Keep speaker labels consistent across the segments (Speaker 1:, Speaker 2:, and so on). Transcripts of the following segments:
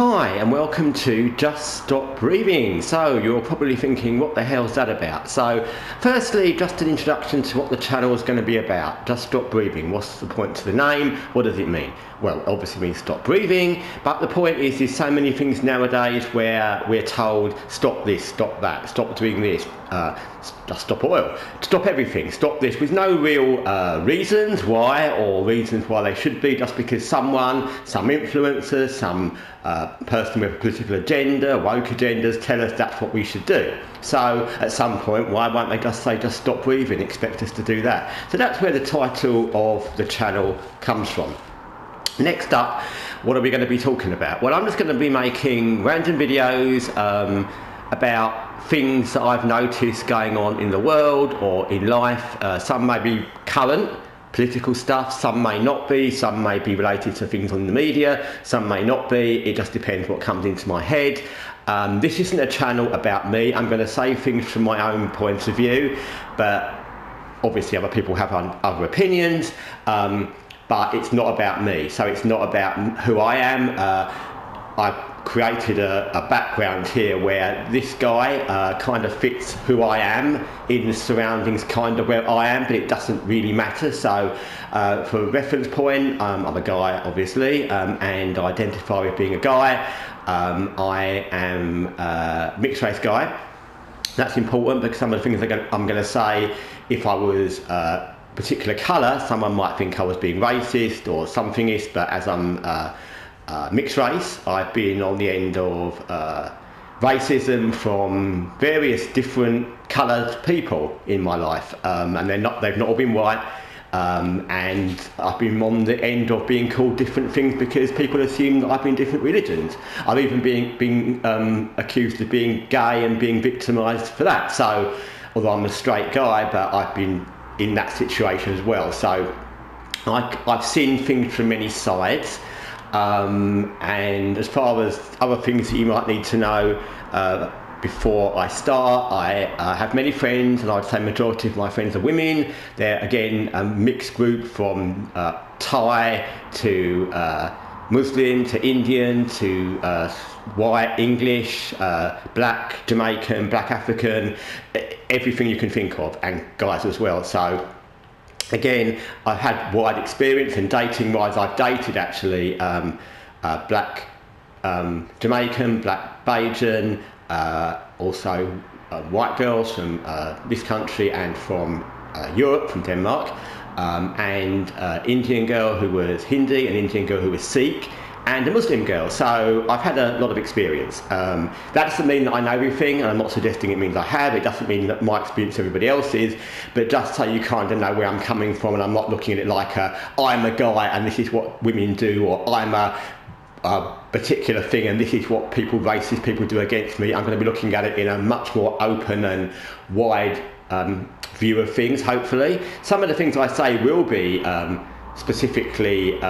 Speaker 1: Hi and welcome to Just Stop Breathing. So you're probably thinking, what the hell's that about? So firstly, just an introduction to what the channel is going to be about. Just Stop Breathing. What's the point to the name? What does it mean? Well, obviously it means stop breathing, but the point is there's so many things nowadays where we're told stop this, stop that, stop doing this, just stop oil, stop everything, stop this, with no real reasons why, or reasons why they should be, just because some influencer, some person with a political agenda, woke agendas tell us that's what we should do. So at some point, why won't they just say just stop breathing, expect us to do that? So that's where the title of the channel comes from. Next up, what are we going to be talking about? Well, I'm just going to be making random videos about things that I've noticed going on in the world or in life. Some may be current political stuff, some may not be, some may be related to things on the media, some may not be. It just depends what comes into my head. This isn't a channel about me. I'm going to say things from my own point of view, but obviously other people have other opinions. But it's not about me, so it's not about who I am. I've created a background here where this guy kind of fits who I am in the surroundings, kind of where I am, but it doesn't really matter. So for a reference point, I'm a guy obviously, and I identify with being a guy. I am a mixed race guy. That's important because some of the things I'm going to say, if I was particular colour, someone might think I was being racist or somethingist, but as I'm mixed race, I've been on the end of racism from various different coloured people in my life, and they've not all been white, and I've been on the end of being called different things because people assume that I've been different religions. I've even been accused of being gay and being victimised for that. So although I'm a straight guy, but I've been in that situation as well. So I've seen things from many sides, and as far as other things that you might need to know before I start, I have many friends, and I'd say majority of my friends are women. They're again a mixed group from Thai to Muslim to Indian to white, English, black, Jamaican, black African, everything you can think of, and guys as well. So again, I've had wide experience, and dating wise, I've dated actually black Jamaican, black Bajan, also white girls from this country and from Europe, from Denmark, and Indian girl who was Hindi, an Indian girl who was Sikh, and a Muslim girl. So I've had a lot of experience. That doesn't mean that I know everything, and I'm not suggesting it means I have. It doesn't mean that my experience everybody else's, but just so you kind of know where I'm coming from, and I'm not looking at it like I'm a guy and this is what women do, or I'm a particular thing and this is what racist people do against me. I'm going to be looking at it in a much more open and wide view of things, hopefully. Some of the things I say will be specifically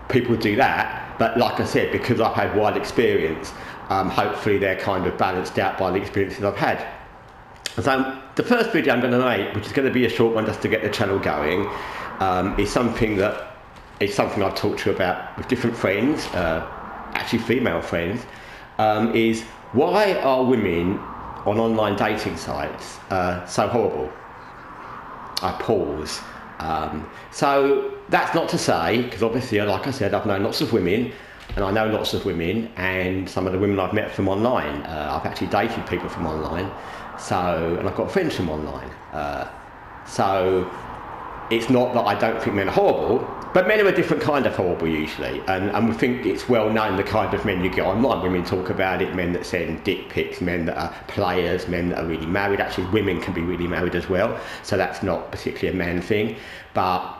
Speaker 1: people do that, but like I said, because I've had wide experience, hopefully they're kind of balanced out by the experiences I've had. So the first video I'm going to make, which is going to be a short one just to get the channel going, is something I've talked to you about with different friends, actually female friends, is why are women on online dating sites so horrible? I pause. So that's not to say, because obviously, like I said, I've known lots of women, and I know lots of women, and some of the women I've met from online. I've actually dated people from online, and I've got friends from online. So it's not that I don't think men are horrible, but men are a different kind of horrible usually, and we think it's well known the kind of men you get online. Women talk about it, men that send dick pics, men that are players, men that are really married. Actually, women can be really married as well, so that's not particularly a man thing, but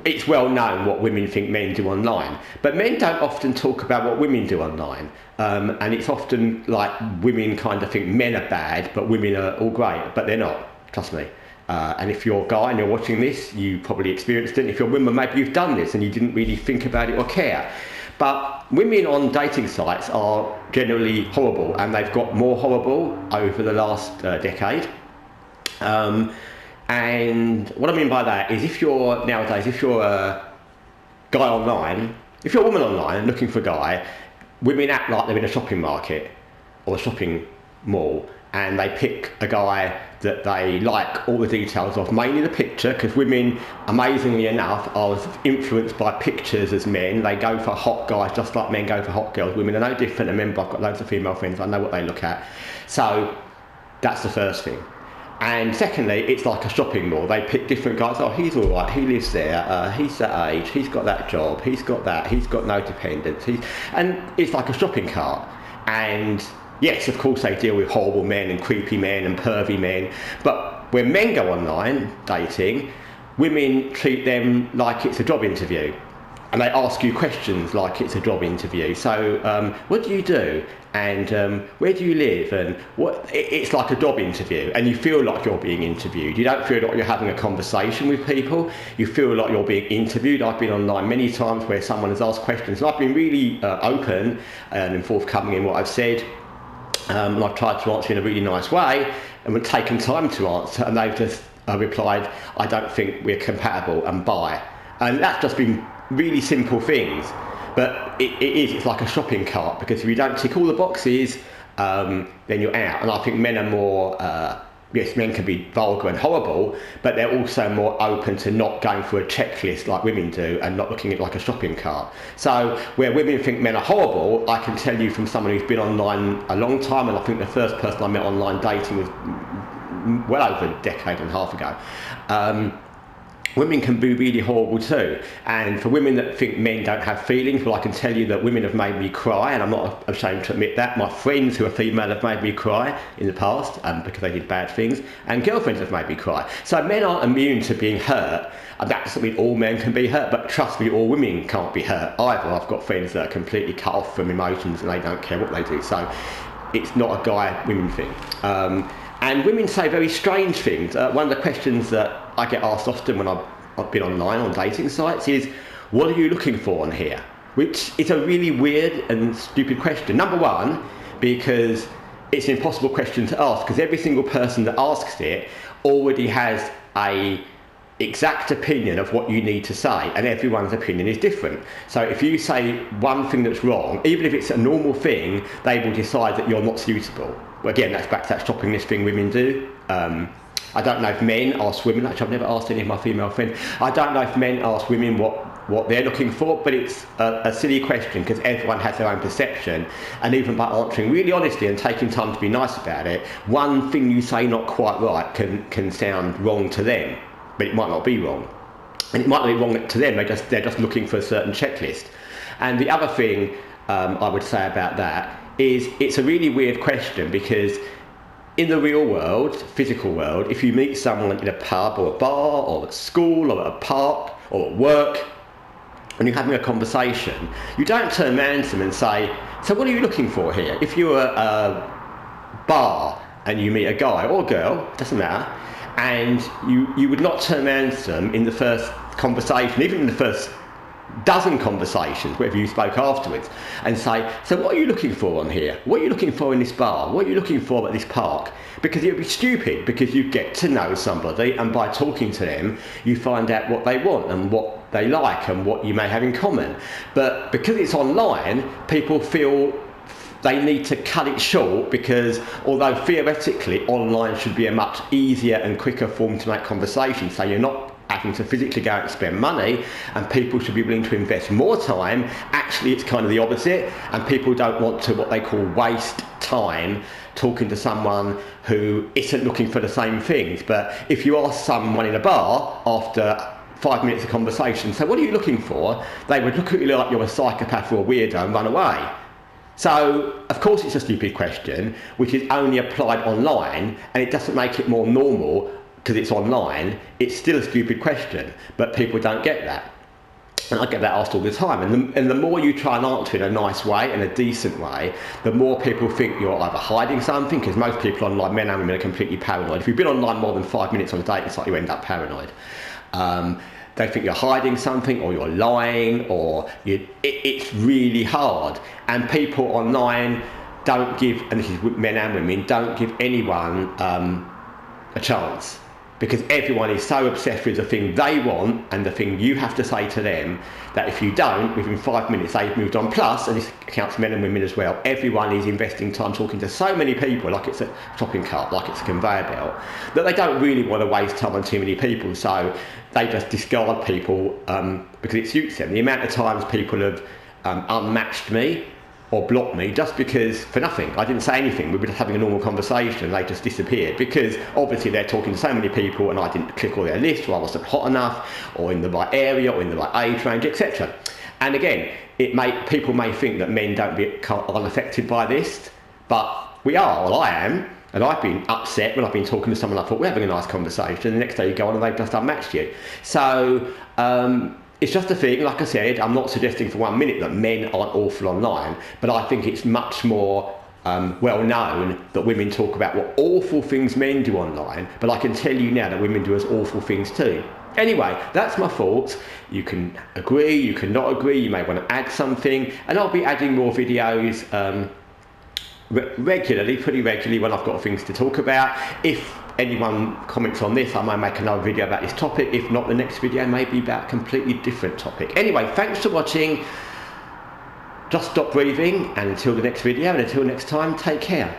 Speaker 1: it's well known what women think men do online. But men don't often talk about what women do online, and it's often like women kind of think men are bad, but women are all great, but they're not, trust me. And if you're a guy and you're watching this, you probably experienced it. And if you're a woman, maybe you've done this and you didn't really think about it or care. But women on dating sites are generally horrible, and they've got more horrible over the last decade. And what I mean by that is if you're a guy online, if you're a woman online looking for a guy, women act like they're in a shopping market or a shopping mall, and they pick a guy that they like all the details of, mainly the picture, because women, amazingly enough, are as influenced by pictures as men. They go for hot guys just like men go for hot girls. Women are no different. Remember, I've got loads of female friends, I know what they look at. So that's the first thing. And secondly, it's like a shopping mall. They pick different guys. Oh, he's all right, he lives there, he's that age, he's got that job, he's got that, he's got no dependents. And it's like a shopping cart. And yes, of course they deal with horrible men and creepy men and pervy men, but when men go online dating, women treat them like it's a job interview. And they ask you questions like it's a job interview. So, what do you do? And where do you live? And it's like a job interview, and you feel like you're being interviewed. You don't feel like you're having a conversation with people. You feel like you're being interviewed. I've been online many times where someone has asked questions, and I've been really open and forthcoming in what I've said. And I've tried to answer in a really nice way, and we've taken time to answer, and they've just replied, I don't think we're compatible, and bye. And that's just been really simple things, but it's like a shopping cart, because if you don't tick all the boxes, then you're out. And I think men are more, yes, men can be vulgar and horrible, but they're also more open to not going through a checklist like women do and not looking at it like a shopping cart. So where women think men are horrible, I can tell you from someone who's been online a long time, and I think the first person I met online dating was well over a decade and a half ago. Women can be really horrible too. And for women that think men don't have feelings, well, I can tell you that women have made me cry, and I'm not ashamed to admit that. My friends who are female have made me cry in the past because they did bad things, and girlfriends have made me cry. So men aren't immune to being hurt, and that doesn't mean all men can be hurt, but trust me, all women can't be hurt either. I've got friends that are completely cut off from emotions and they don't care what they do. So it's not a guy-women thing. And women say very strange things. One of the questions that I get asked often when I've been online on dating sites is, what are you looking for on here? Which is a really weird and stupid question. Number one, because it's an impossible question to ask, because every single person that asks it already has a exact opinion of what you need to say, and everyone's opinion is different. So if you say one thing that's wrong, even if it's a normal thing, they will decide that you're not suitable. Well, again, that's back to that shopping list thing women do. I don't know if men ask women, actually I've never asked any of my female friends, I don't know if men ask women what they're looking for, but it's a silly question, because everyone has their own perception, and even by answering really honestly and taking time to be nice about it, one thing you say not quite right can sound wrong to them, but it might not be wrong. And it might not be wrong to them, they're just looking for a certain checklist. And the other thing I would say about that is it's a really weird question, because in the real world, physical world, if you meet someone in a pub or a bar or at school or at a park or at work, and you're having a conversation, you don't turn around to them and say, so what are you looking for here? If you're at a bar and you meet a guy or a girl, doesn't matter, and you would not turn around to them in the first conversation, even in the first dozen conversations, whatever you spoke afterwards, and say, so what are you looking for on here? What are you looking for in this bar? What are you looking for at this park? Because it would be stupid, because you get to know somebody, and by talking to them, you find out what they want and what they like and what you may have in common. But because it's online, people feel they need to cut it short, because although theoretically online should be a much easier and quicker form to make conversation, so you're not having to physically go out and spend money, and people should be willing to invest more time, actually it's kind of the opposite, and people don't want to, what they call, waste time talking to someone who isn't looking for the same things. But if you ask someone in a bar after 5 minutes of conversation, so what are you looking for? They would look at you like you're a psychopath or a weirdo and run away. So, of course it's a stupid question, which is only applied online, and it doesn't make it more normal because it's online. It's still a stupid question, but people don't get that. And I get that asked all the time. And the more you try and answer in a nice way, in a decent way, the more people think you're either hiding something, because most people online, men and women, are completely paranoid. If you've been online more than 5 minutes on a date, it's like you end up paranoid. They think you're hiding something, or you're lying, or it's really hard. And people online don't give, and this is men and women, don't give anyone a chance. because everyone is so obsessed with the thing they want and the thing you have to say to them that if you don't, within 5 minutes they've moved on. Plus, and this counts men and women as well, everyone is investing time talking to so many people, like it's a shopping cart, like it's a conveyor belt, that they don't really want to waste time on too many people. So they just discard people because it suits them. The amount of times people have unmatched me or blocked me just because, for nothing. I didn't say anything, we were just having a normal conversation, they just disappeared because obviously they're talking to so many people and I didn't click all their list, or I wasn't hot enough, or in the right area, or in the right age range, etc. And again, people may think that men don't get unaffected by this, but we are. Well, I am, and I've been upset when I've been talking to someone I thought we're having a nice conversation, and the next day you go on and they've just unmatched you. So it's just a thing. Like I said, I'm not suggesting for 1 minute that men aren't awful online, but I think it's much more well known that women talk about what awful things men do online, but I can tell you now that women do as awful things too. Anyway, that's my thoughts. You can agree, you can not agree, you may want to add something, and I'll be adding more videos pretty regularly when I've got things to talk about. If anyone comments on this, I might make another video about this topic. If not, the next video may be about a completely different topic. Anyway, thanks for watching. Just stop breathing, and until the next video, and until next time, take care.